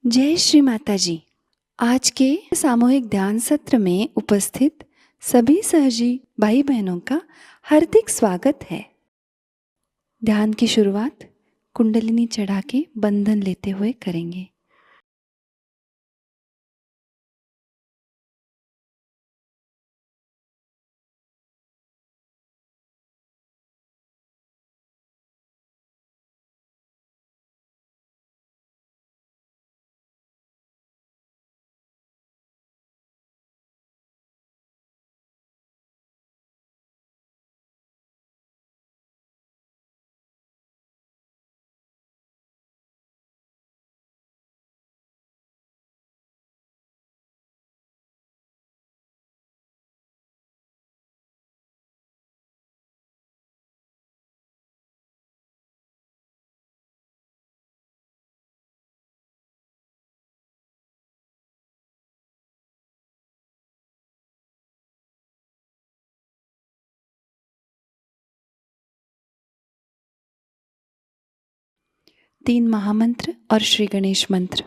जय श्री माताजी। आज के सामूहिक ध्यान सत्र में उपस्थित सभी सहजी भाई बहनों का हार्दिक स्वागत है। ध्यान की शुरुआत कुंडलिनी चढ़ा के बंधन लेते हुए करेंगे। तीन महामंत्र और श्री गणेश मंत्र।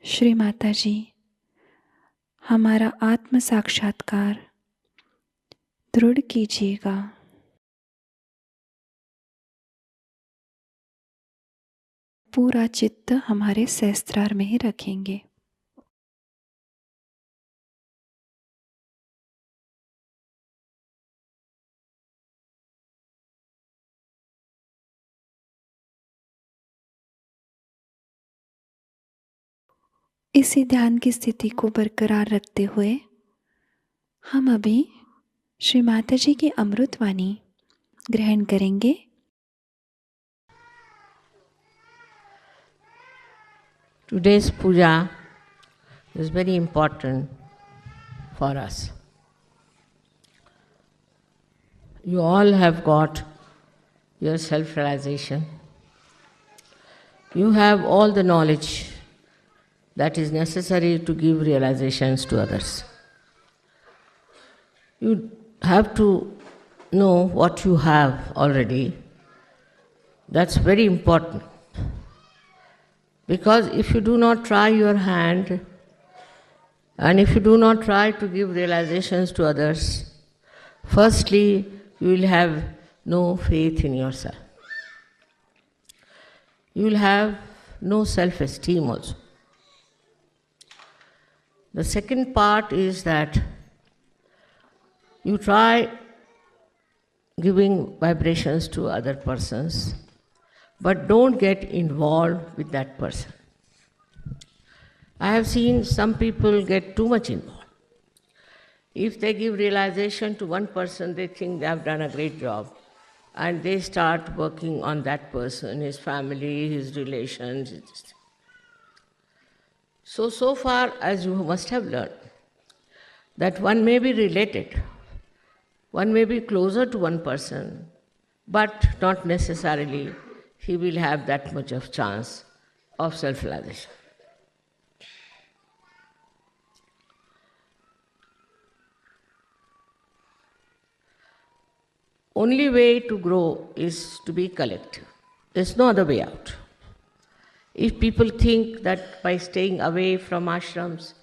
श्री माताजी, हमारा आत्म साक्षात्कार दृढ़ कीजिएगा। पूरा चित्त हमारे सहस्त्रार में ही रखेंगे। इसी ध्यान की स्थिति को बरकरार रखते हुए हम अभी श्री माताजी की अमृतवाणी ग्रहण करेंगे। Today's puja is very important for us. You all have got your self-realization. You have all the knowledge that is necessary to give realizations to others. You have to know what you have already. That's very important. Because if you do not try your hand, and if you do not try to give realizations to others, firstly, you will have no faith in yourself. You will have no self-esteem also. The second part is that you try giving vibrations to other persons, but don't get involved with that person. I have seen some people get too much involved. If they give realization to one person, they think they have done a great job, and they start working on that person, his family, his relations. So far as you must have learned, that one may be related, one may be closer to one person, but not necessarily he will have that much of chance of self-realization. Only way to grow is to be collective. There's no other way out. If people think that by staying away from ashrams,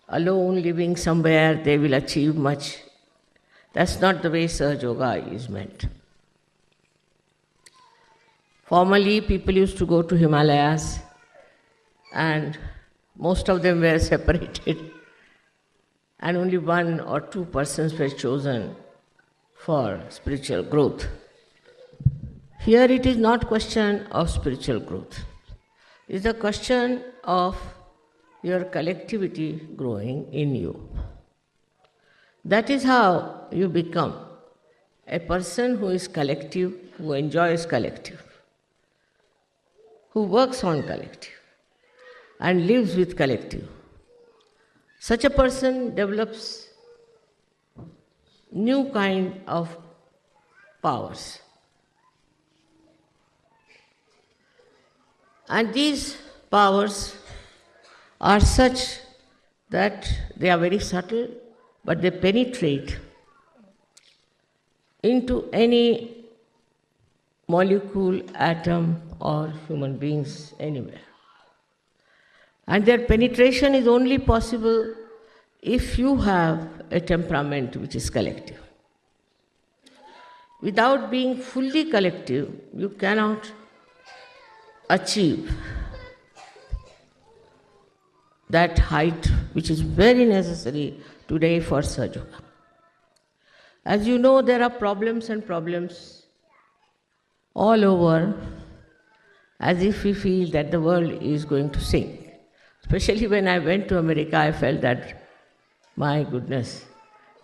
alone living somewhere, they will achieve much, that's not the way Sahajayoga is meant. Formerly, people used to go to Himalayas, and most of them were separated, and only 1 or 2 persons were chosen for spiritual growth. Here it is not question of spiritual growth. It's a question of your collectivity growing in you. That is how you become a person who is collective, who enjoys collective, who works on collective and lives with collective. Such a person develops new kind of powers. And these powers are such that they are very subtle, but they penetrate into any molecule, atom, or human beings anywhere. And their penetration is only possible if you have a temperament which is collective. Without being fully collective, you cannot achieve that height which is very necessary today for Sahajayoga. As you know, there are problems and problems all over, as if we feel that the world is going to sink. Especially when I went to America, I felt that, my goodness,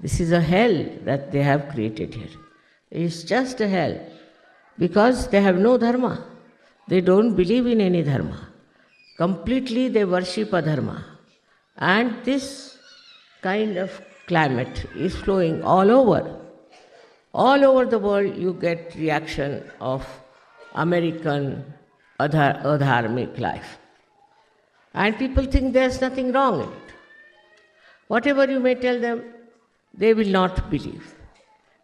this is a hell that they have created here. It's just a hell, because they have no dharma. They don't believe in any dharma. Completely they worship adharma. And this kind of climate is flowing all over. All over the world you get reaction of American adharmic life. And people think there's nothing wrong in it. Whatever you may tell them, they will not believe,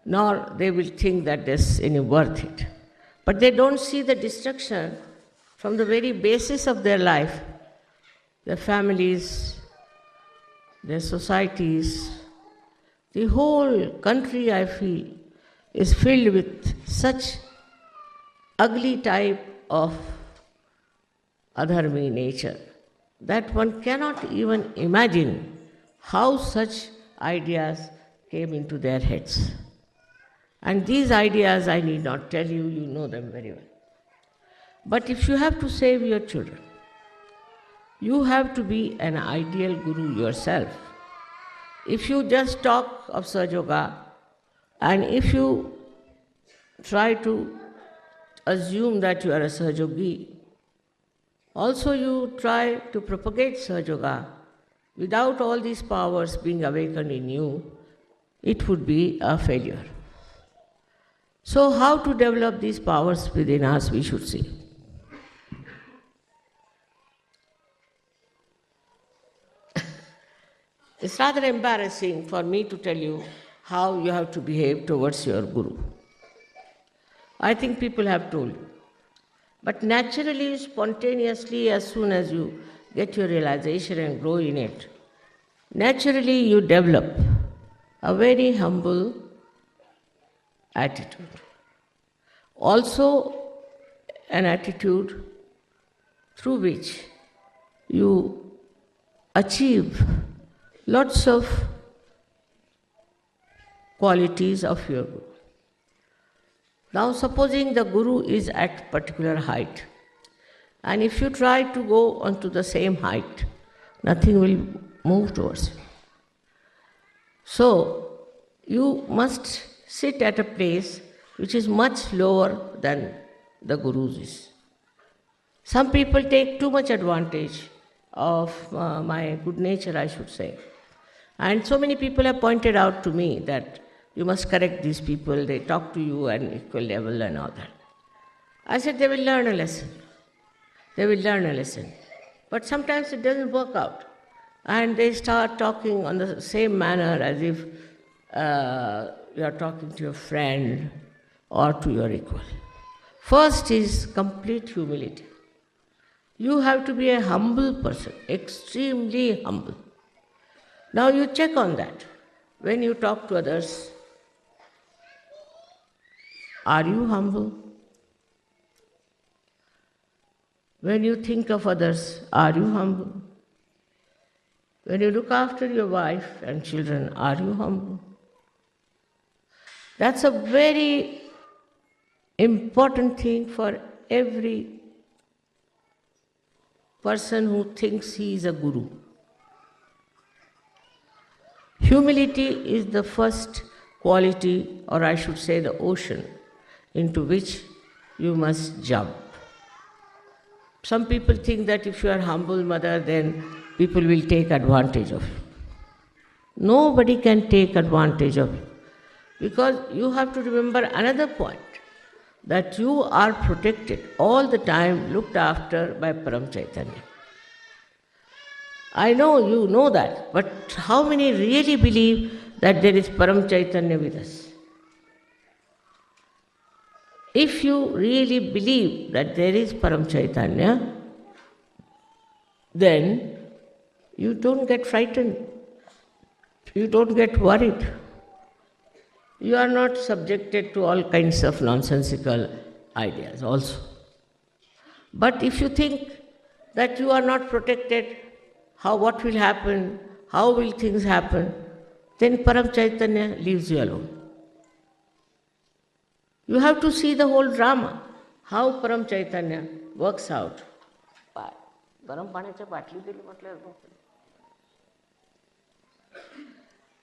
nor they will think that there's any worth it. But they don't see the destruction from the very basis of their life, their families, their societies, the whole country, I feel, is filled with such ugly type of adharmi nature that one cannot even imagine how such ideas came into their heads. And these ideas, I need not tell you, you know them very well. But if you have to save your children, you have to be an ideal guru yourself. If you just talk of Sahajayoga, and if you try to assume that you are a Sahajogi, also you try to propagate Sahajayoga without all these powers being awakened in you, it would be a failure. So how to develop these powers within us, we should see. It's rather embarrassing for me to tell you how you have to behave towards your guru. I think people have told you. But naturally, spontaneously, as soon as you get your realization and grow in it, naturally you develop a very humble attitude. Also, an attitude through which you achieve lots of qualities of your guru. Now, supposing the guru is at particular height, and if you try to go onto the same height, nothing will move towards you. So, you must sit at a place which is much lower than the guru's is. Some people take too much advantage of my good nature, I should say. And so many people have pointed out to me that you must correct these people, they talk to you at an equal level and all that. I said they will learn a lesson. They will learn a lesson. But sometimes it doesn't work out. And they start talking on the same manner as if you are talking to your friend or to your equal. First is complete humility. You have to be a humble person, extremely humble. Now you check on that. When you talk to others, are you humble? When you think of others, are you humble? When you look after your wife and children, are you humble? That's a very important thing for every person who thinks he is a guru. Humility is the first quality, or I should say the ocean, into which you must jump. Some people think that if you are humble, mother, then people will take advantage of you. Nobody can take advantage of you. Because you have to remember another point, that you are protected all the time, looked after by Param Chaitanya. I know you know that, but how many really believe that there is Param Chaitanya with us? If you really believe that there is Param Chaitanya, then you don't get frightened, you don't get worried. You are not subjected to all kinds of nonsensical ideas also. But if you think that you are not protected, what will happen, how will things happen, then Param Chaitanya leaves you alone. You have to see the whole drama, how Param Chaitanya works out.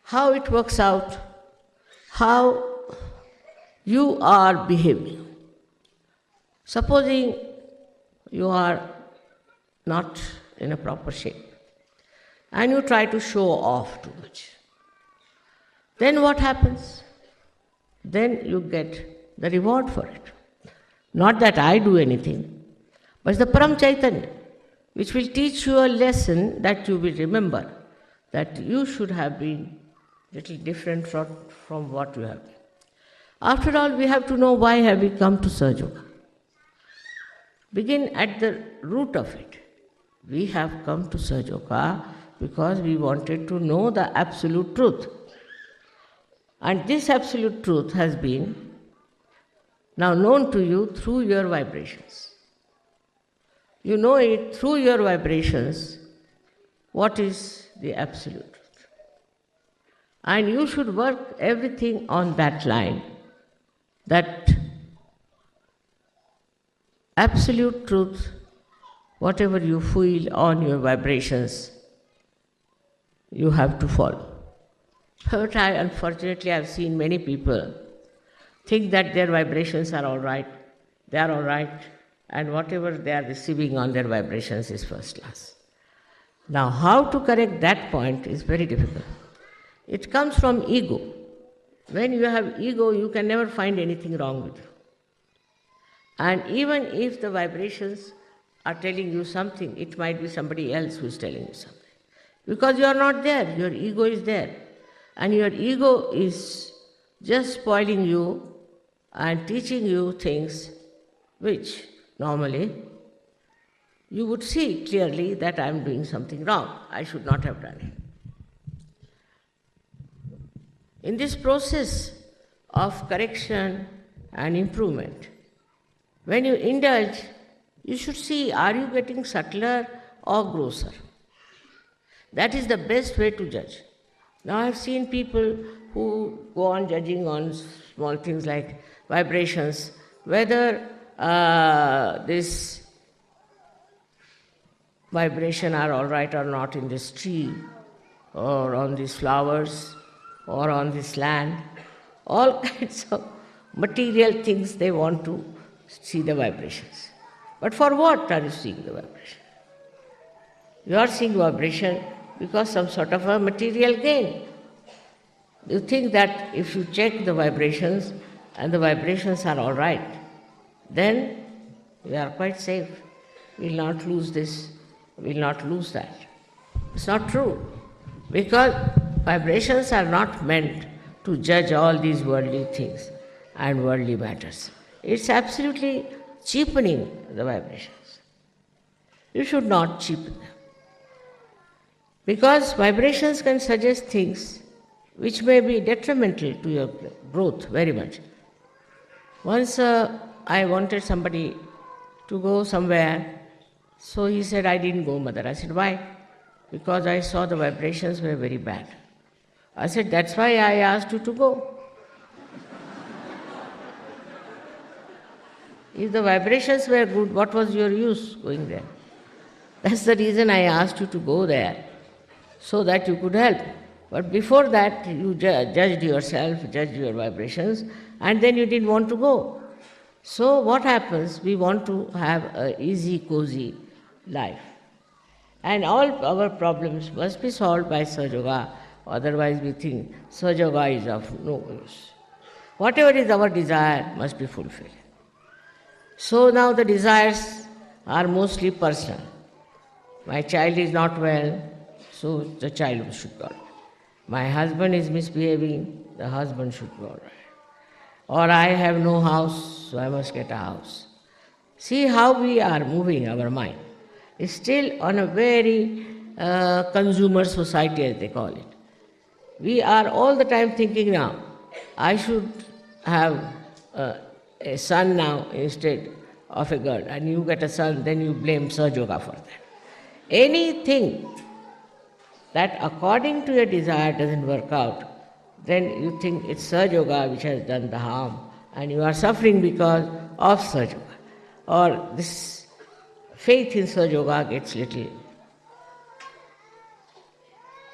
How it works out, how you are behaving. Supposing you are not in a proper shape, and you try to show off too much. Then what happens? Then you get the reward for it. Not that I do anything, but it's the Param Chaitanya, which will teach you a lesson that you will remember, that you should have been little different from what you have been. After all, we have to know why have we come to Sahajayoga. Begin at the root of it. We have come to Sahajayoga because we wanted to know the absolute truth. And this absolute truth has been now known to you through your vibrations. You know it through your vibrations, what is the absolute truth. And you should work everything on that line, that absolute truth, whatever you feel on your vibrations, you have to follow. But unfortunately, I've seen many people think that their vibrations are all right, they are all right, and whatever they are receiving on their vibrations is first class. Now, how to correct that point is very difficult. It comes from ego. When you have ego, you can never find anything wrong with you. And even if the vibrations are telling you something, it might be somebody else who is telling you something. Because you are not there, your ego is there. And your ego is just spoiling you and teaching you things which normally you would see clearly that I am doing something wrong. I should not have done it. In this process of correction and improvement, when you indulge, you should see, are you getting subtler or grosser? That is the best way to judge. Now I have seen people who go on judging on small things like vibrations, whether this vibration are all right or not in this tree, or on these flowers, or on this land. All kinds of material things they want to see the vibrations. But for what are you seeing the vibration? You are seeing vibration because some sort of a material gain. You think that if you check the vibrations and the vibrations are all right, then we are quite safe. We will not lose this, we will not lose that. It's not true, because vibrations are not meant to judge all these worldly things and worldly matters. It's absolutely cheapening the vibrations. You should not cheapen them. Because vibrations can suggest things which may be detrimental to your growth very much. Once I wanted somebody to go somewhere, so he said, I didn't go, mother. I said, why? Because I saw the vibrations were very bad. I said, that's why I asked you to go. If the vibrations were good, what was your use going there? That's the reason I asked you to go there, so that you could help. But before that, you judged yourself, judged your vibrations, and then you didn't want to go. So what happens? We want to have an easy, cozy life. And all our problems must be solved by Sahajayoga, otherwise we think Sahajayoga is of no use. Whatever is our desire must be fulfilled. So now the desires are mostly personal. My child is not well, so the child should go. My husband is misbehaving, the husband should go. Or I have no house, so I must get a house. See how we are moving our mind. It's still on a very consumer society, as they call it. We are all the time thinking now, I should have a son now instead of a girl, and you get a son, then you blame Sahajayoga for that. Anything that according to your desire doesn't work out, then you think it's Sahajayoga which has done the harm, and you are suffering because of Sahajayoga. Or this faith in Sahajayoga gets little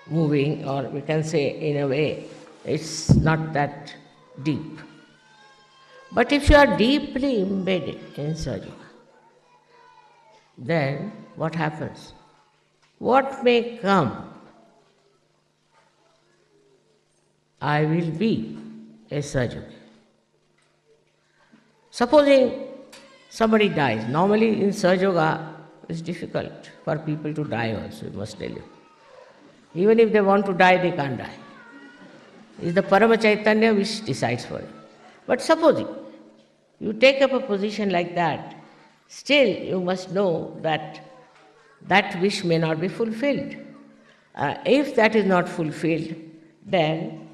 moving, or we can say in a way, it's not that deep. But if you are deeply embedded in Sahajayoga, then what happens? What may come, I will be a Sahajayogi. Supposing somebody dies. Normally in Sahajayoga, it's difficult for people to die also, I must tell you. Even if they want to die, they can't die. It's the Parama Chaitanya which decides for it. But supposing you take up a position like that, still you must know that that wish may not be fulfilled. If that is not fulfilled, then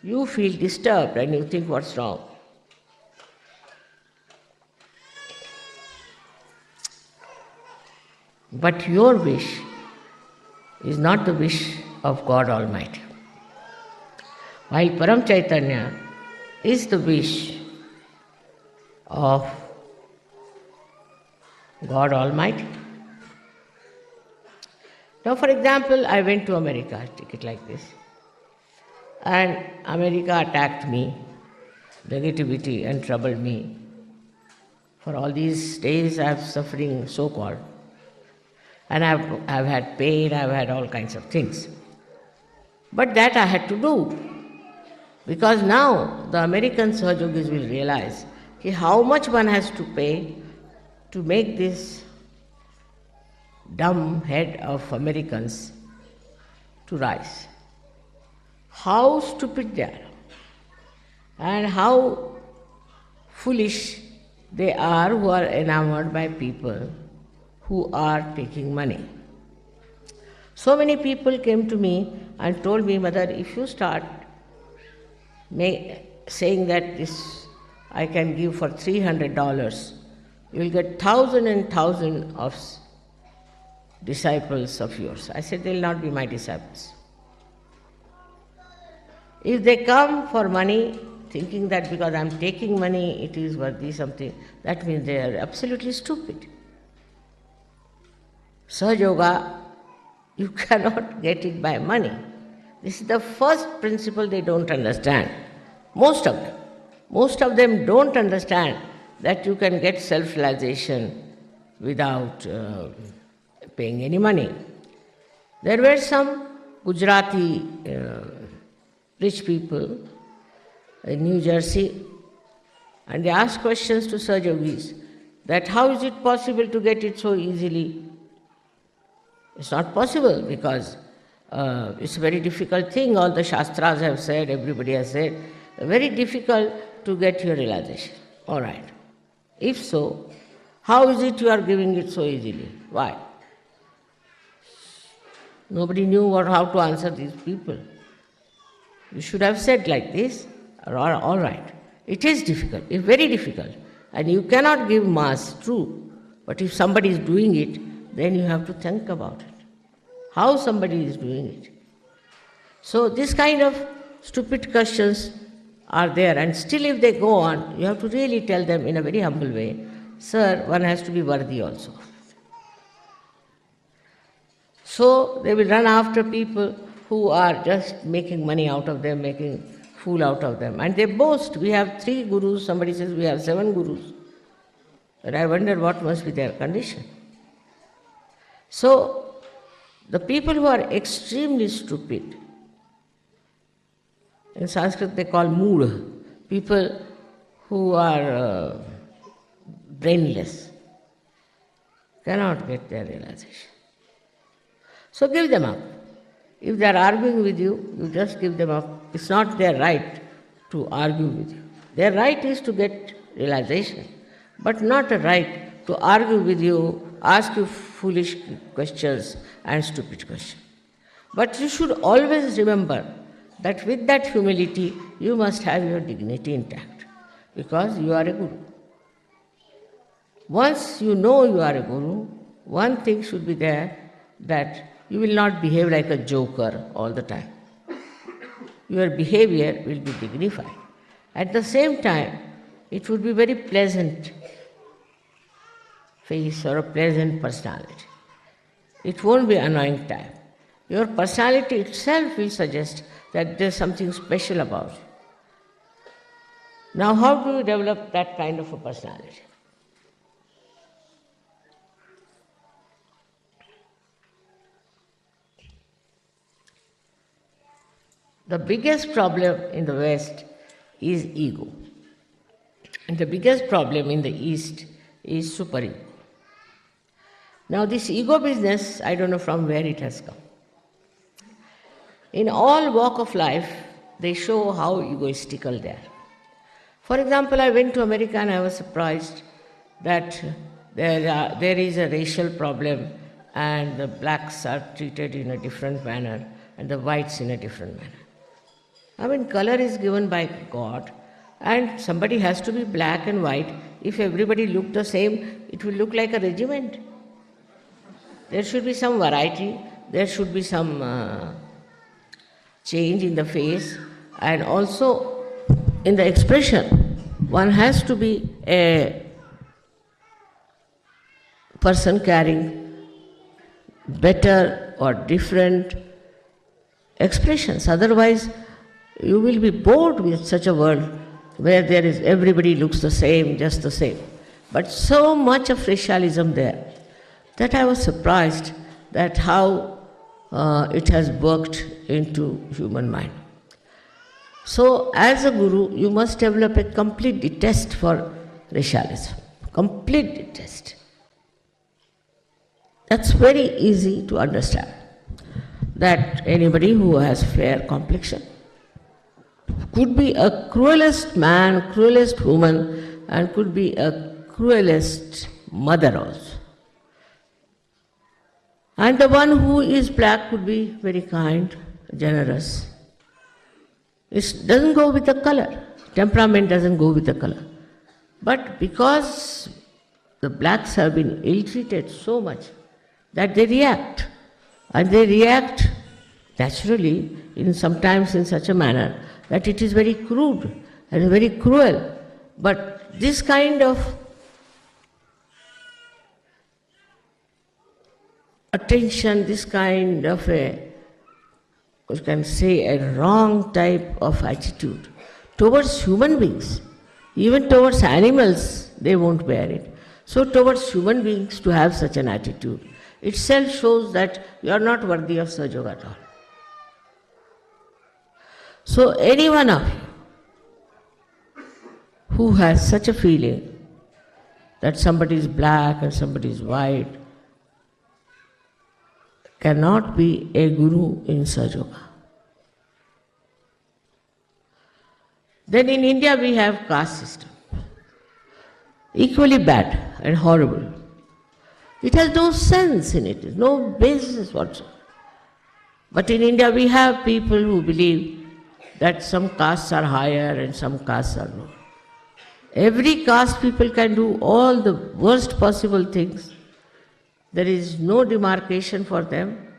you feel disturbed and you think, what's wrong? But your wish is not the wish of God Almighty. While Param Chaitanya is the wish of God Almighty. Now, for example, I went to America, take it like this, and America attacked me, negativity, and troubled me. For all these days I am suffering, so-called, and I've had pain, I've had all kinds of things. But that I had to do, because now the American Sahajogis will realize how much one has to pay to make this dumb head of Americans to rise. How stupid they are, and how foolish they are who are enamored by people who are taking money. So many people came to me and told me, Mother, if you start saying that this I can give for $300, you will get 1,000 and 1,000 of disciples of yours. I said, they will not be my disciples. If they come for money, thinking that because I am taking money, it is worthy something, that means they are absolutely stupid. Sahajayoga, you cannot get it by money. This is the first principle they don't understand. Most of them don't understand that you can get self-realization without paying any money. There were some Gujarati rich people in New Jersey, and they asked questions to Sahajogis that how is it possible to get it so easily? It's not possible, because it's a very difficult thing. All the Shastras have said, everybody has said, very difficult to get your realization. All right. If so, how is it you are giving it so easily? Why? Nobody knew how to answer these people. You should have said like this, all right. It is difficult, it's very difficult, and you cannot give mass, true. But if somebody is doing it, then you have to think about it. How somebody is doing it. So this kind of stupid questions are there, and still if they go on, you have to really tell them in a very humble way, sir, one has to be worthy also. So they will run after people who are just making money out of them, making fool out of them. And they boast, we have 3 gurus, somebody says we have 7 gurus. But I wonder what must be their condition. So the people who are extremely stupid, in Sanskrit they call mood, people who are brainless, cannot get their realization. So give them up. If they are arguing with you, you just give them up. It's not their right to argue with you. Their right is to get realization, but not a right to argue with you, ask you foolish questions and stupid questions. But you should always remember that with that humility, you must have your dignity intact, because you are a guru. Once you know you are a guru, one thing should be there, that you will not behave like a joker all the time. Your behavior will be dignified. At the same time, it would be very pleasant face or a pleasant personality. It won't be annoying type. Your personality itself will suggest that there's something special about you. Now, how do you develop that kind of a personality? The biggest problem in the West is ego. And the biggest problem in the East is superego. Now this ego business, I don't know from where it has come. In all walk of life, they show how egoistical they are. For example, I went to America and I was surprised that there is a racial problem, and the blacks are treated in a different manner, and the whites in a different manner. I mean, color is given by God, and somebody has to be black and white. If everybody looked the same, it will look like a regiment. There should be some variety, there should be some change in the face, and also in the expression. One has to be a person carrying better or different expressions. Otherwise, you will be bored with such a world where there is everybody looks the same, just the same. But so much of racialism there that I was surprised that how it has worked into human mind. So, as a guru, you must develop a complete detest for racialism. Complete detest. That's very easy to understand. That anybody who has fair complexion could be a cruelest man, cruelest woman, and could be a cruelest mother also. And the one who is black could be very kind, generous. It doesn't go with the color. Temperament doesn't go with the color. But because the blacks have been ill-treated so much that they react, and they react naturally, sometimes in such a manner that it is very crude and very cruel. But this kind of attention, this kind of you can say a wrong type of attitude towards human beings, even towards animals, they won't bear it. So towards human beings to have such an attitude itself shows that you are not worthy of Sahajayoga at all. So any one of you who has such a feeling that somebody is black and somebody is white cannot be a guru in Sahajayoga. Then in India we have caste system, equally bad and horrible. It has no sense in it, no basis whatsoever. But in India we have people who believe that some castes are higher and some castes are lower. Every caste people can do all the worst possible things. There is no demarcation for them,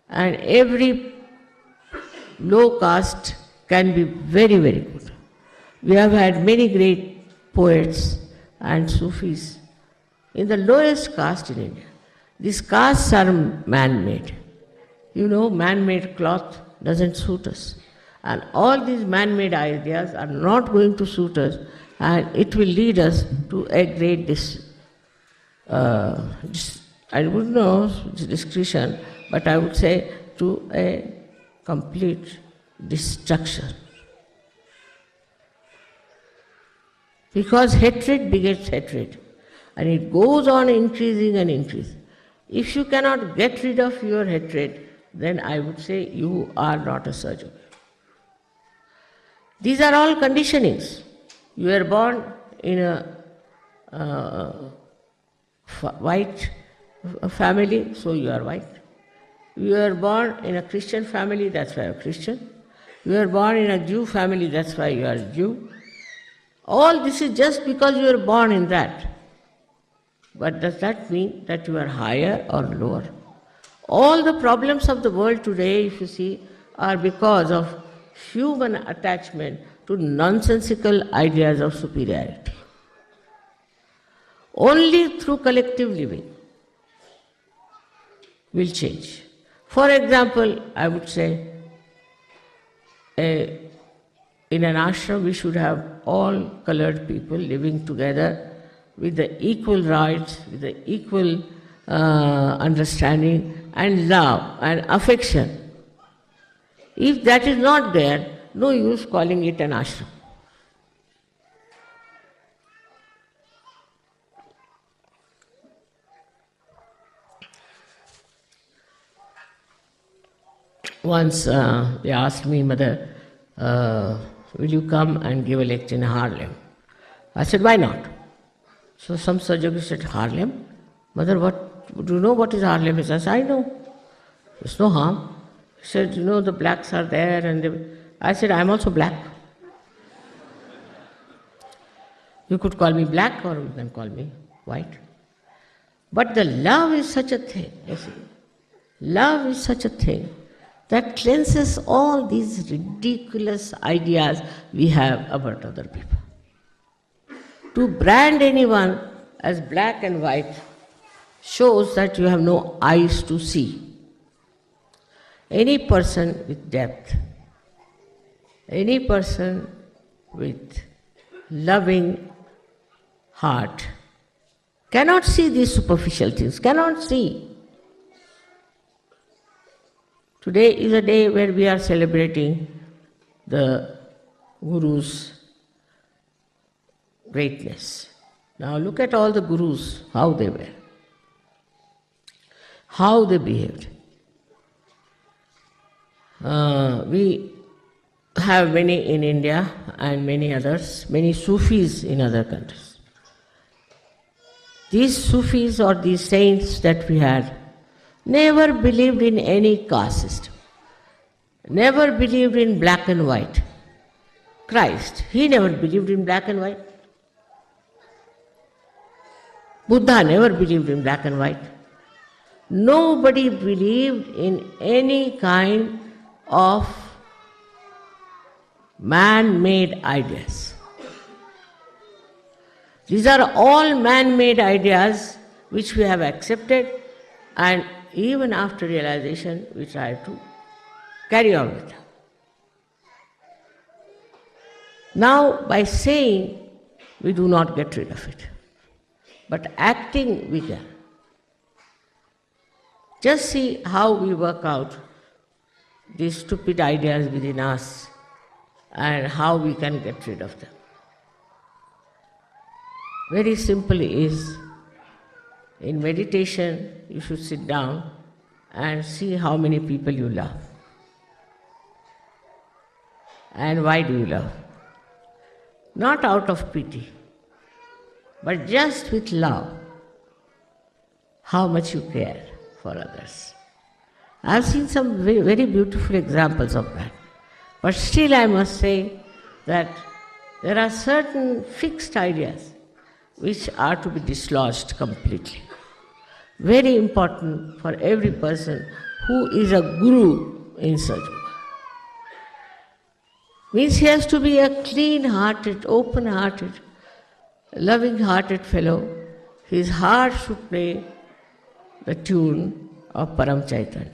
and every low caste can be very, very good. We have had many great poets and Sufis in the lowest caste in India. These castes are man-made. You know, man-made cloth doesn't suit us. And all these man-made ideas are not going to suit us, and it will lead us to a great I wouldn't know discretion, but I would say to a complete destruction. Because hatred begets hatred, and it goes on increasing and increasing. If you cannot get rid of your hatred, then I would say you are not a Sahajayoga. These are all conditionings. You are born in a white family, so you are white. You are born in a Christian family, that's why you are Christian. You are born in a Jew family, that's why you are Jew. All this is just because you are born in that. But does that mean that you are higher or lower? All the problems of the world today, if you see, are because of human attachment to nonsensical ideas of superiority. Only through collective living will change. For example, I would say, in an ashram we should have all colored people living together with the equal rights, with the equal understanding and love and affection. If that is not there, no use calling it an ashram. Once they asked me, Mother, will you come and give a lecture in Harlem? I said, why not? So some Sahajayogi said, Harlem? Mother, what do you know what is our limits? I said, I know. There's no harm. He said, you know, the blacks are there. I said, I'm also black. You could call me black or you can call me white. But the love is such a thing, you see. Love is such a thing that cleanses all these ridiculous ideas we have about other people. To brand anyone as black and white shows that you have no eyes to see. Any person with depth, any person with loving heart cannot see these superficial things, cannot see. Today is a day where we are celebrating the Guru's greatness. Now look at all the Gurus, how they were, how they behaved. We have many in India and many others, many Sufis in other countries. These Sufis or these saints that we had never believed in any caste system, never believed in black and white. Christ, he never believed in black and white. Buddha never believed in black and white. Nobody believed in any kind of man-made ideas. These are all man-made ideas which we have accepted, and even after realization we try to carry on with them. Now, by saying, we do not get rid of it, but acting we can. Just see how we work out these stupid ideas within us and how we can get rid of them. Very simply is, in meditation you should sit down and see how many people you love. And why do you love? Not out of pity, but just with love, how much you care for others. I have seen some very, very beautiful examples of that. But still I must say that there are certain fixed ideas which are to be dislodged completely. Very important for every person who is a guru in Sahajayoga. Means he has to be a clean-hearted, open-hearted, loving-hearted fellow. His heart should play the tune of Param Chaitanya.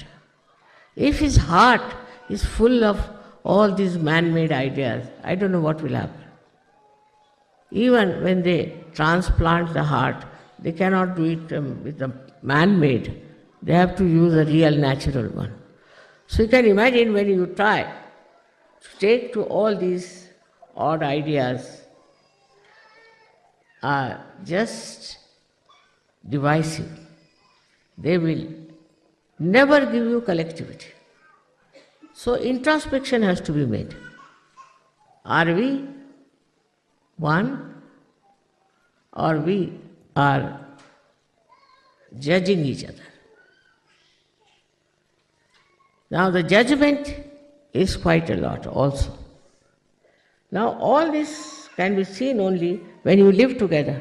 If his heart is full of all these man-made ideas, I don't know what will happen. Even when they transplant the heart, they cannot do it with the man-made. They have to use a real natural one. So you can imagine when you try to take to all these odd ideas are just divisive. They will never give you collectivity. So introspection has to be made. Are we one, or we are judging each other? Now the judgment is quite a lot also. Now all this can be seen only when you live together.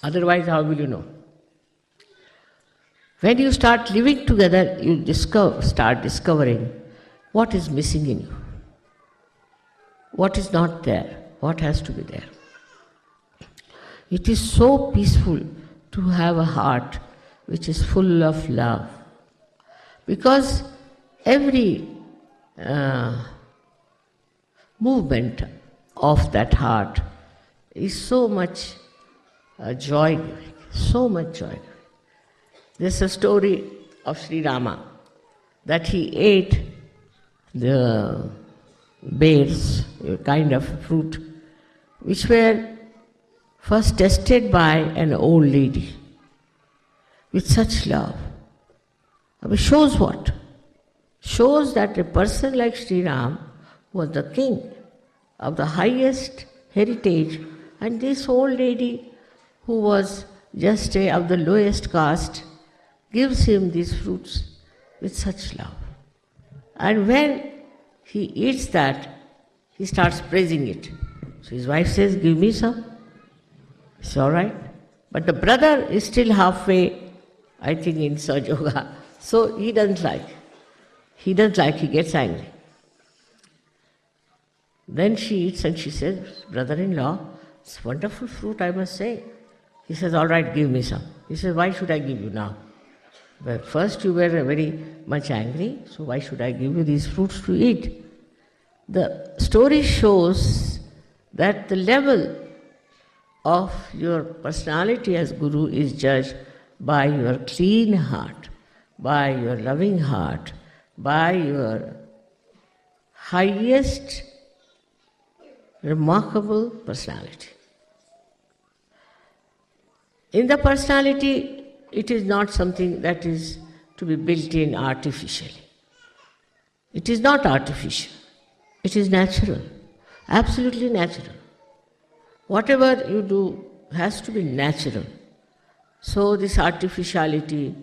Otherwise, how will you know? When you start living together, you start discovering what is missing in you, what is not there, what has to be there. It is so peaceful to have a heart which is full of love, because every movement of that heart is so much joy-giving, so much joy-giving. There's a story of Sri Rama that he ate the bears, a kind of fruit, which were first tested by an old lady with such love. It shows what? Shows that a person like Sri Ram was the king of the highest heritage. And this old lady, who was just of the lowest caste, gives him these fruits with such love. And when he eats that, he starts praising it. So his wife says, "Give me some." It's all right. But the brother is still halfway, I think, in Sahajayoga. So he doesn't like. He gets angry. Then she eats and she says, "Brother-in-law, it's wonderful fruit, I must say." He says, "All right, give me some." He says, "Why should I give you now? Well, first you were very much angry, so why should I give you these fruits to eat?" The story shows that the level of your personality as Guru is judged by your clean heart, by your loving heart, by your highest remarkable personality. In the personality, it is not something that is to be built in artificially. It is not artificial. It is natural, absolutely natural. Whatever you do has to be natural. So this artificiality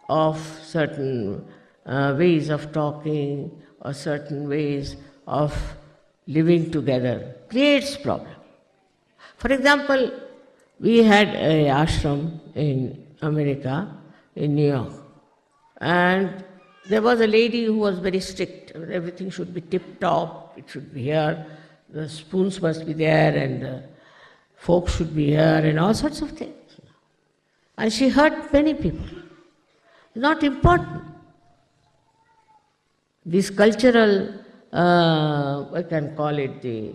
of certain ways of talking or certain ways of living together creates problem. For example, we had an ashram in America, in New York, and there was a lady who was very strict. Everything should be tip-top, it should be here, the spoons must be there, and the forks should be here, and all sorts of things. And she hurt many people. Not important. These cultural, I can call it the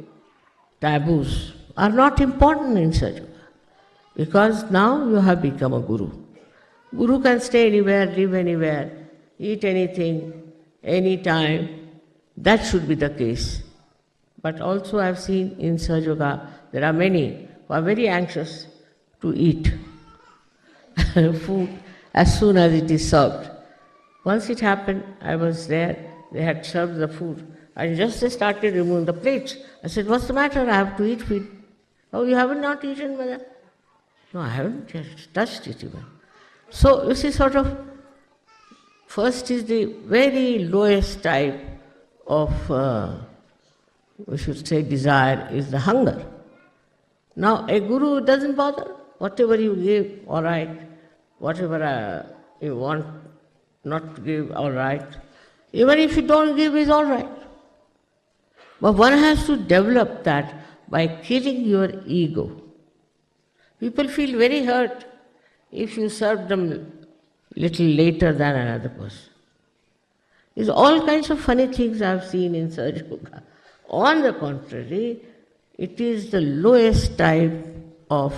taboos, are not important in Sahajayoga, because now you have become a guru. Guru can stay anywhere, live anywhere, eat anything, anytime. That should be the case. But also I have seen in Sahajayoga, there are many who are very anxious to eat food as soon as it is served. Once it happened, I was there, they had served the food, and just they started removing the plates. I said, "What's the matter? I have to eat food." "Oh, you haven't not eaten, mother?" "No, I haven't just touched it even." So you see, sort of, first is the very lowest type of, we should say, desire, is the hunger. Now, a guru doesn't bother. Whatever you give, all right. Whatever you want not to give, all right. Even if you don't give, is all right. But one has to develop that by killing your ego. People feel very hurt if you serve them little later than another person. There's all kinds of funny things I've seen in Sahajayoga. On the contrary, it is the lowest type of,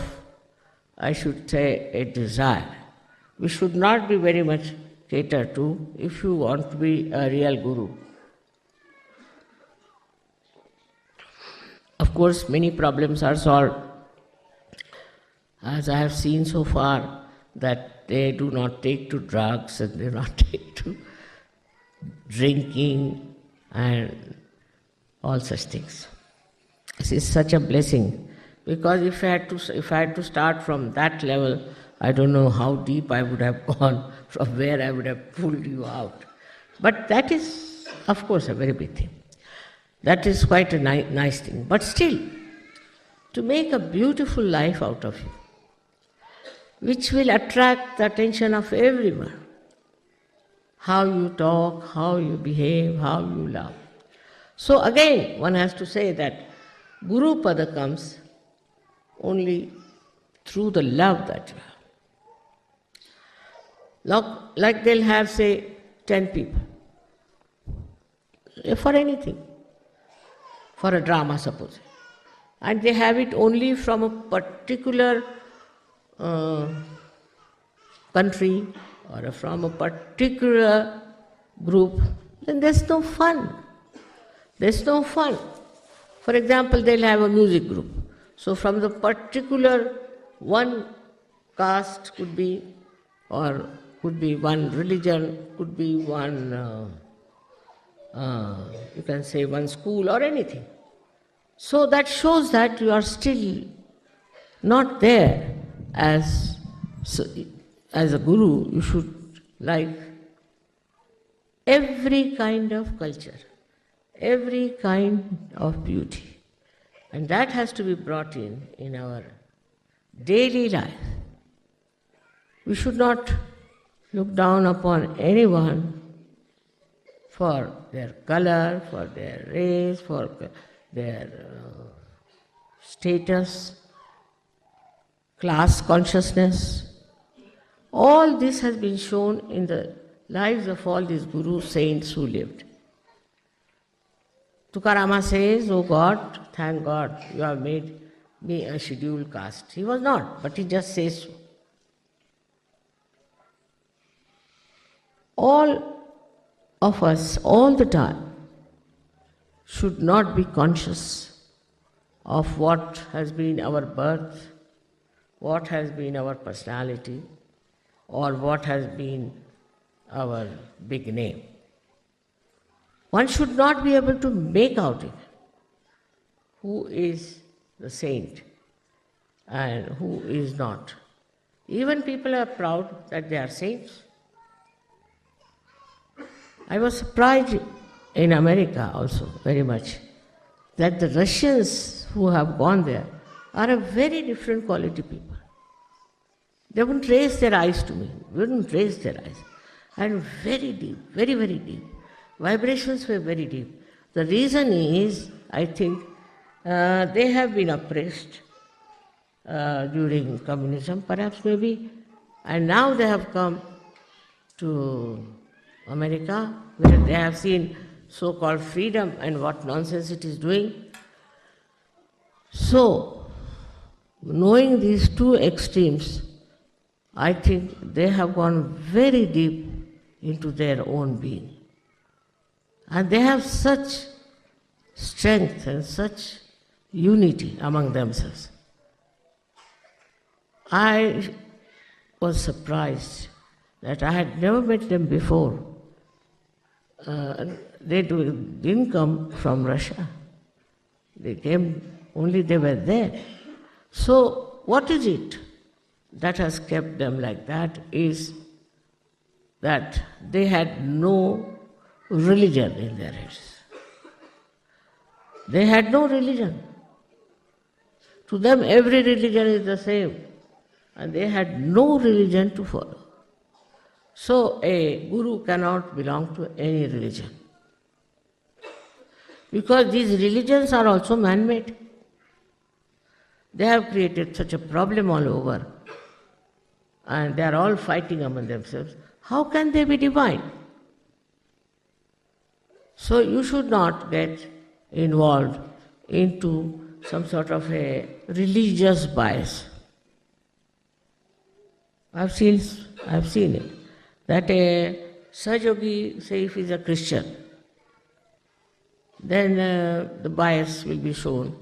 I should say, a desire. We should not be very much catered to if you want to be a real guru. Of course, many problems are solved. As I have seen so far, that they do not take to drugs and they do not take to drinking and all such things. This is such a blessing, because if I had to start from that level, I don't know how deep I would have gone, from where I would have pulled you out. But that is, of course, a very big thing. That is quite a nice thing. But still, to make a beautiful life out of you, which will attract the attention of everyone, how you talk, how you behave, how you love. So again, one has to say that Guru Pada comes only through the love that you have. Like they'll have, say, 10 people, for anything, for a drama, suppose, and they have it only from a particular country or from a particular group, then there's no fun. There's no fun. For example, they'll have a music group. So from the particular one caste could be, or could be one religion, could be one, you can say one school or anything. So that shows that you are still not there as a guru. You should like every kind of culture, every kind of beauty. And that has to be brought in our daily life. We should not look down upon anyone for their color, for their race, for their status, class consciousness. All this has been shown in the lives of all these guru saints who lived. Tukarama says, "Oh God, thank God, you have made me a scheduled caste." He was not, but he just says so. All of us, all the time, should not be conscious of what has been our birth, what has been our personality, or what has been our big name. One should not be able to make out it who is the saint and who is not. Even people are proud that they are saints. I was surprised in America also very much that the Russians who have gone there are a very different quality people. They wouldn't raise their eyes to me, wouldn't raise their eyes. And very deep, very, very deep. Vibrations were very deep. The reason is, I think, they have been oppressed during communism, perhaps maybe, and now they have come to America, where they have seen so-called freedom and what nonsense it is doing. So, knowing these two extremes, I think they have gone very deep into their own being. And they have such strength and such unity among themselves. I was surprised that I had never met them before. They didn't come from Russia. They came, only they were there. So what is it that has kept them like that is that they had no religion in their heads. They had no religion. To them every religion is the same, and they had no religion to follow. So a guru cannot belong to any religion, because these religions are also man-made. They have created such a problem all over, and they are all fighting among themselves. How can they be divine? So you should not get involved into some sort of a religious bias. I've seen it. That a Sahajayogi, say if he's a Christian, then the bias will be shown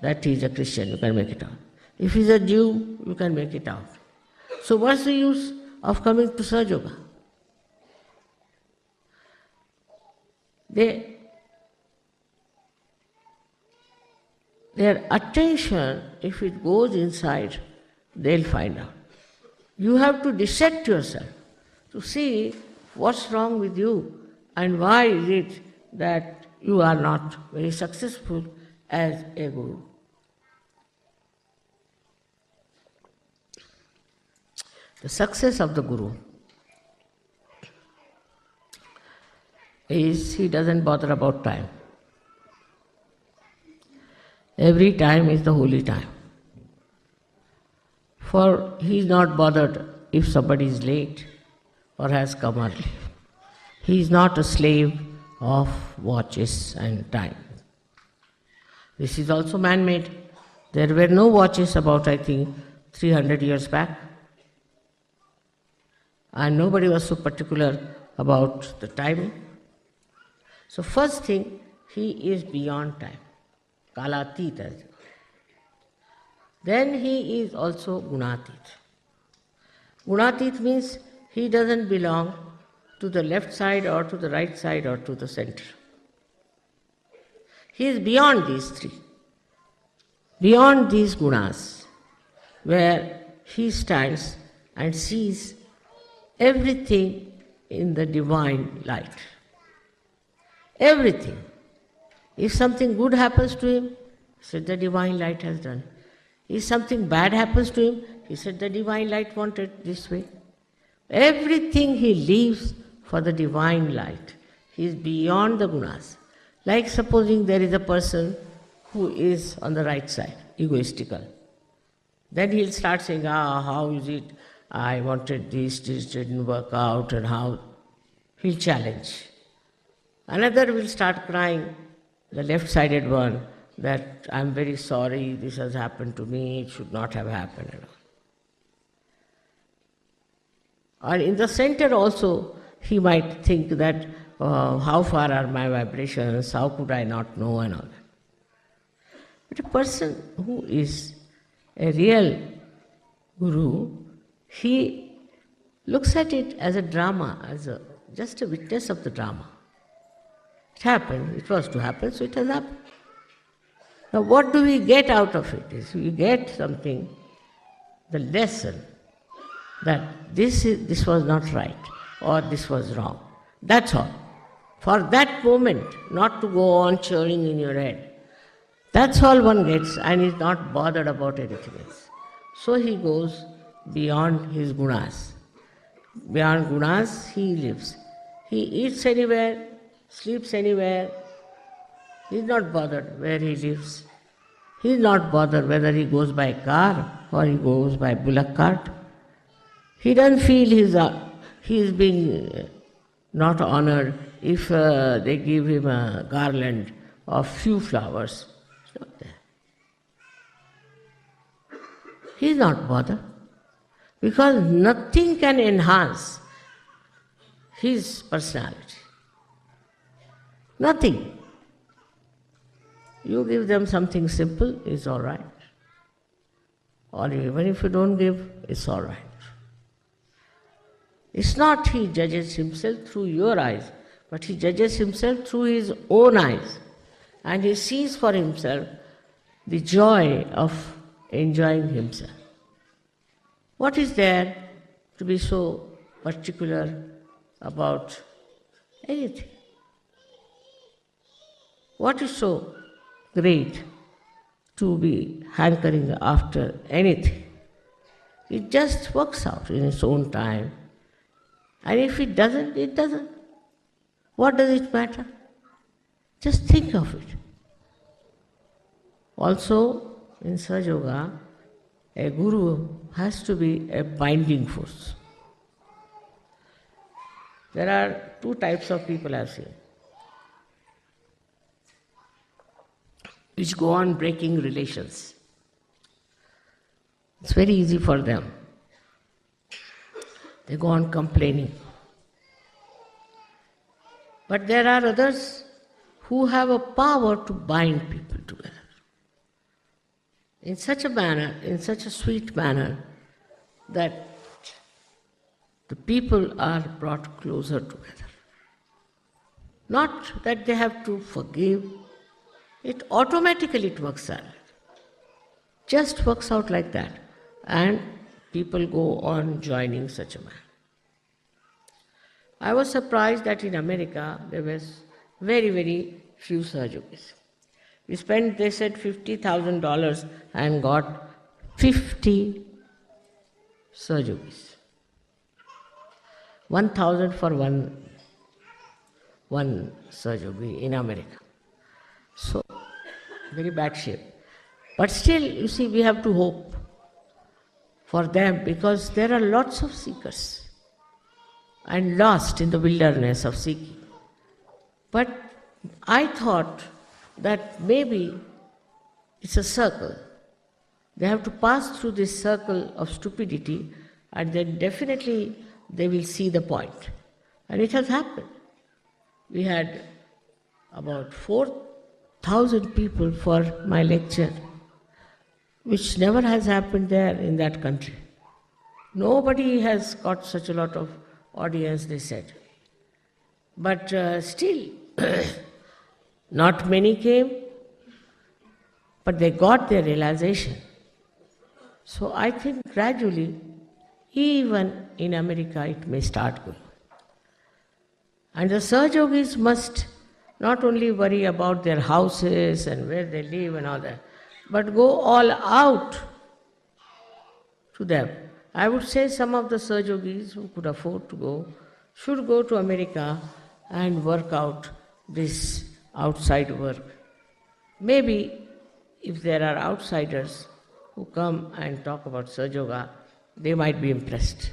that he is a Christian, you can make it out. If he's a Jew, you can make it out. So what's the use of coming to Sahajayoga? Their attention, if it goes inside, they'll find out. You have to dissect yourself to see what's wrong with you and why is it that you are not very successful as a guru. The success of the guru is he doesn't bother about time. Every time is the holy time. For he is not bothered if somebody is late or has come early. He is not a slave of watches and time. This is also man-made. There were no watches about, I think, 300 years back. And nobody was so particular about the timing. So first thing, he is beyond time. Kalatit as well. Then he is also Gunatit. Gunatit means he doesn't belong to the left side or to the right side or to the center. He is beyond these three. beyond these gunas, where he stands and sees everything in the divine light. Everything. If something good happens to him, he said the divine light has done. If something bad happens to him, he said the divine light wanted this way. Everything he leaves for the divine light. He is beyond the gunas. Like supposing there is a person who is on the right side, egoistical. Then he'll start saying, how is it? I wanted this didn't work out, and how. He'll challenge. Another will start crying, the left-sided one, that I'm very sorry, this has happened to me, it should not have happened. Or in the center also, he might think that, how far are my vibrations, how could I not know, and all that. But a person who is a real guru, he looks at it as a drama, as just a witness of the drama. It happened, it was to happen, so it has happened. Now what do we get out of it? Is we get something, the lesson, that this was not right, or this was wrong. That's all. For that moment, not to go on churning in your head. That's all one gets, and is not bothered about anything else. So he goes beyond his gunas. Beyond gunas, he lives. He eats anywhere, sleeps anywhere. He is not bothered where he lives. He is not bothered whether he goes by car or he goes by bullock cart. He doesn't feel he is being not honored if they give him a garland of few flowers. It's not there. He is not bothered because nothing can enhance his personality. Nothing. You give them something simple, it's all right. Or even if you don't give, it's all right. It's not he judges himself through your eyes, but he judges himself through his own eyes. And he sees for himself the joy of enjoying himself. What is there to be so particular about anything? What is so great to be hankering after anything? It just works out in its own time. And if it doesn't, it doesn't. What does it matter? Just think of it. Also, in Sahajayoga, a guru has to be a binding force. There are two types of people I've seen, which go on breaking relations. It's very easy for them. They go on complaining. But there are others who have a power to bind people together in such a manner, in such a sweet manner, that the people are brought closer together. Not that they have to forgive, it automatically works out. Just works out like that. And people go on joining such a man. I was surprised that in America there was very, very few Sahajogis. We spent, they said, $50,000 and got 50 Sahajogis. 1,000 for one Sahajogi in America. So, very bad shape. But still, you see, we have to hope for them because there are lots of seekers and lost in the wilderness of seeking. But I thought that maybe it's a circle. They have to pass through this circle of stupidity and then definitely they will see the point. And it has happened. We had about 4,000 people for my lecture, which never has happened there in that country. Nobody has got such a lot of audience, they said. But still, not many came. but they got their realization. So I think gradually, even in America, it may start going. And the Sahajogis must not only worry about their houses and where they live and all that, but go all out to them. I would say some of the Sahajogis who could afford to go should go to America and work out this outside work. Maybe if there are outsiders who come and talk about Sahajayoga, they might be impressed.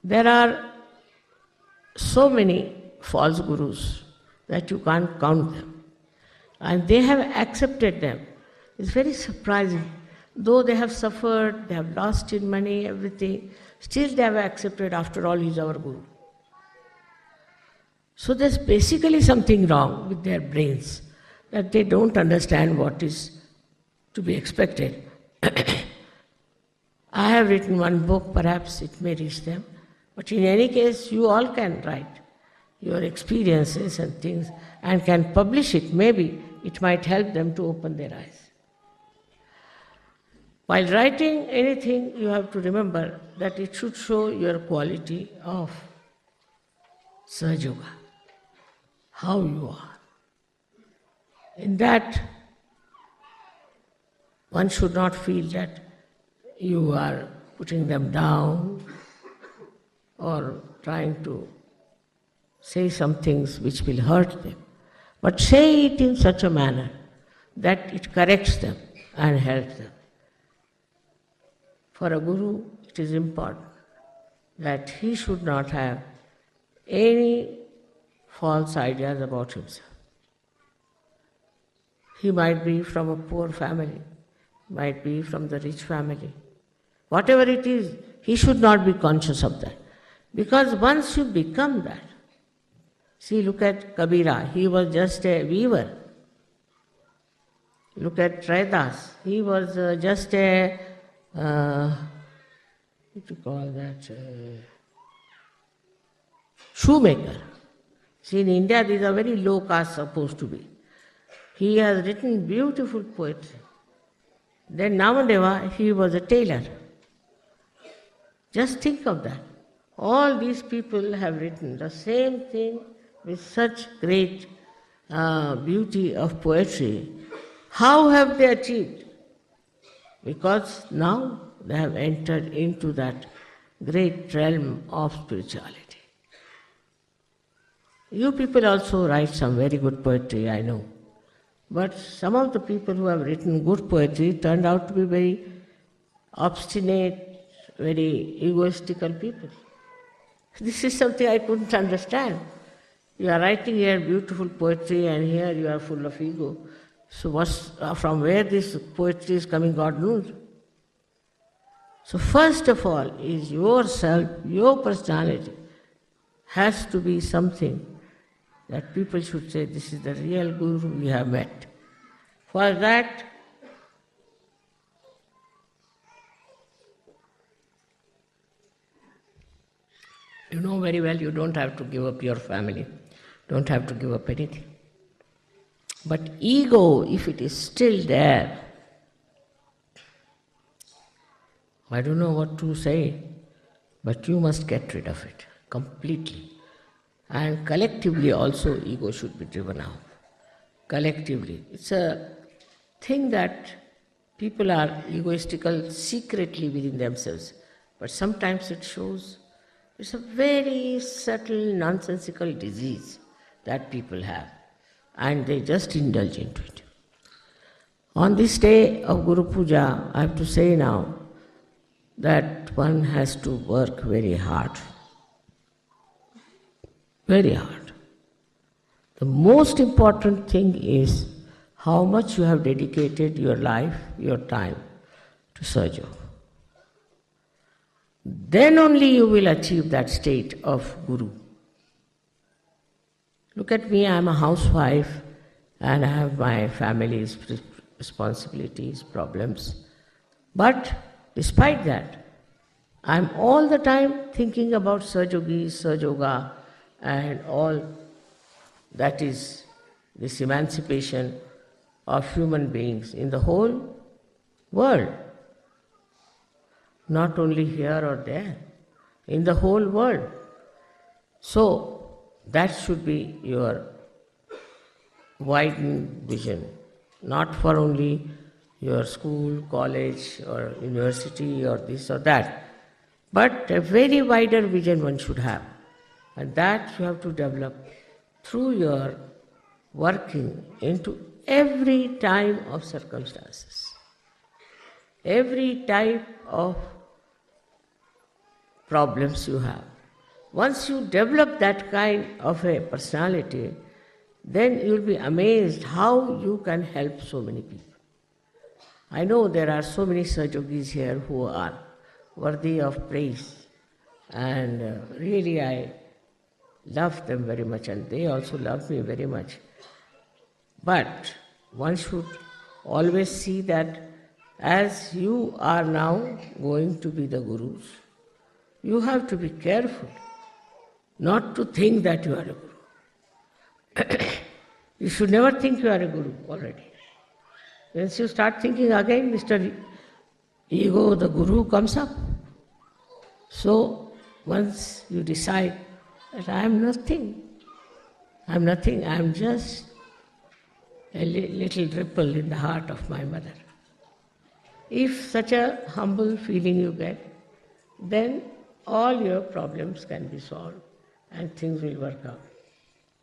There are so many false gurus that you can't count them. And they have accepted them. It's very surprising. Though they have suffered, they have lost in money, everything, still they have accepted, after all, he's our guru. So there's basically something wrong with their brains, that they don't understand what is to be expected. I have written one book, perhaps it may reach them, but in any case, you all can write your experiences and things and can publish it. Maybe it might help them to open their eyes. While writing anything, you have to remember that it should show your quality of Sahajayoga, how you are. In that, one should not feel that you are putting them down or trying to say some things which will hurt them, but say it in such a manner that it corrects them and helps them. For a guru, it is important that he should not have any false ideas about himself. He might be from a poor family, might be from the rich family. Whatever it is, he should not be conscious of that. Because once you become that, see, look at Kabira, he was just a weaver. Look at Raidas, he was just a, what do you call that, shoemaker. See, in India, these are very low caste supposed to be. He has written beautiful poetry. Then Namadeva, he was a tailor. Just think of that. All these people have written the same thing with such great beauty of poetry. How have they achieved? Because now they have entered into that great realm of spirituality. You people also write some very good poetry, I know. But some of the people who have written good poetry turned out to be very obstinate, very egoistical people. This is something I couldn't understand. You are writing here beautiful poetry and here you are full of ego. So from where this poetry is coming, God knows. So first of all is yourself, your personality has to be something that people should say, this is the real guru we have met. For that, you know very well you don't have to give up your family, don't have to give up anything. But ego, if it is still there, I don't know what to say, but you must get rid of it completely. And collectively also ego should be driven out. Collectively. It's a thing that people are egoistical secretly within themselves, but sometimes it shows. It's a very subtle, nonsensical disease that people have, and they just indulge into it. On this day of Guru Puja, I have to say now that one has to work very hard. Very hard. The most important thing is how much you have dedicated your life, your time to Sahajayoga. Then only you will achieve that state of Guru. Look at me, I am a housewife and I have my family's responsibilities, problems. But despite that, I am all the time thinking about Sahajogis, Sahajayoga, and all that is this emancipation of human beings in the whole world. Not only here or there, in the whole world. So, that should be your widened vision, not for only your school, college, or university, or this or that, but a very wider vision one should have. And that you have to develop through your working into every time of circumstances, every type of problems you have. Once you develop that kind of a personality, then you'll be amazed how you can help so many people. I know there are so many Sahajogis here who are worthy of praise, and really I love them very much, and they also love me very much. But one should always see that as you are now going to be the gurus, you have to be careful not to think that you are a guru. You should never think you are a guru already. Once you start thinking again, Mr. Ego, the guru, comes up. So once you decide that I am nothing, I am just a little ripple in the heart of my mother. If such a humble feeling you get, then all your problems can be solved and things will work out.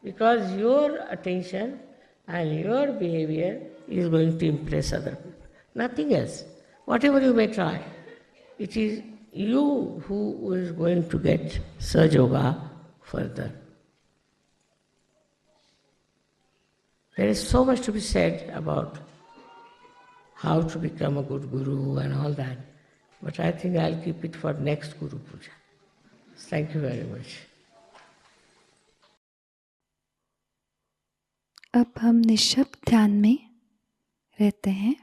Because your attention and your behavior is going to impress other people. Nothing else. Whatever you may try, it is you who is going to get Sahajayoga further. There is so much to be said about how to become a good guru and all that, but I think I'll keep it for next Guru Puja. Thank you very much. अब हम निःशब्द ध्यान में रहते हैं।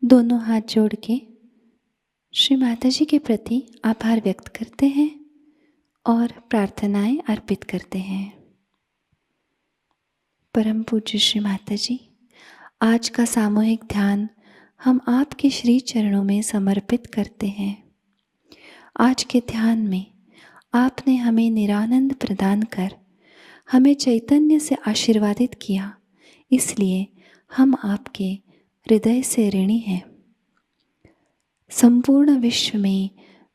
दोनों हाथ जोड़ के श्री माताजी के प्रति आभार व्यक्त करते हैं और प्रार्थनाएं अर्पित करते हैं। परम पूज्य श्री माताजी, आज का सामूहिक ध्यान हम आपके श्री चरणों में समर्पित करते हैं। आज के ध्यान में आपने हमें निरानंद प्रदान कर हमें चैतन्य से आशीर्वादित किया, इसलिए हम आपके हृदय से ऋणी हैं। संपूर्ण विश्व में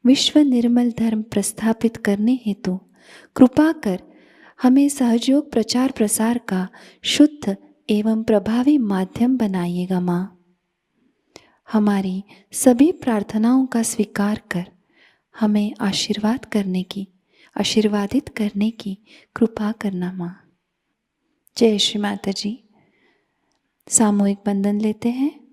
विश्व निर्मल धर्म प्रस्थापित करने हेतु कृपा कर हमें सहयोग प्रचार प्रसार का शुद्ध एवं प्रभावी माध्यम बनाइएगा माँ। हमारी सभी प्रार्थनाओं का स्वीकार कर हमें आशीर्वादित करने की कृपा करना माँ। जय श्री माता जी। सामूहिक बंधन लेते हैं।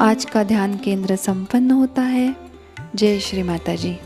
आज का ध्यान केंद्र संपन्न होता है। जय श्री माता जी।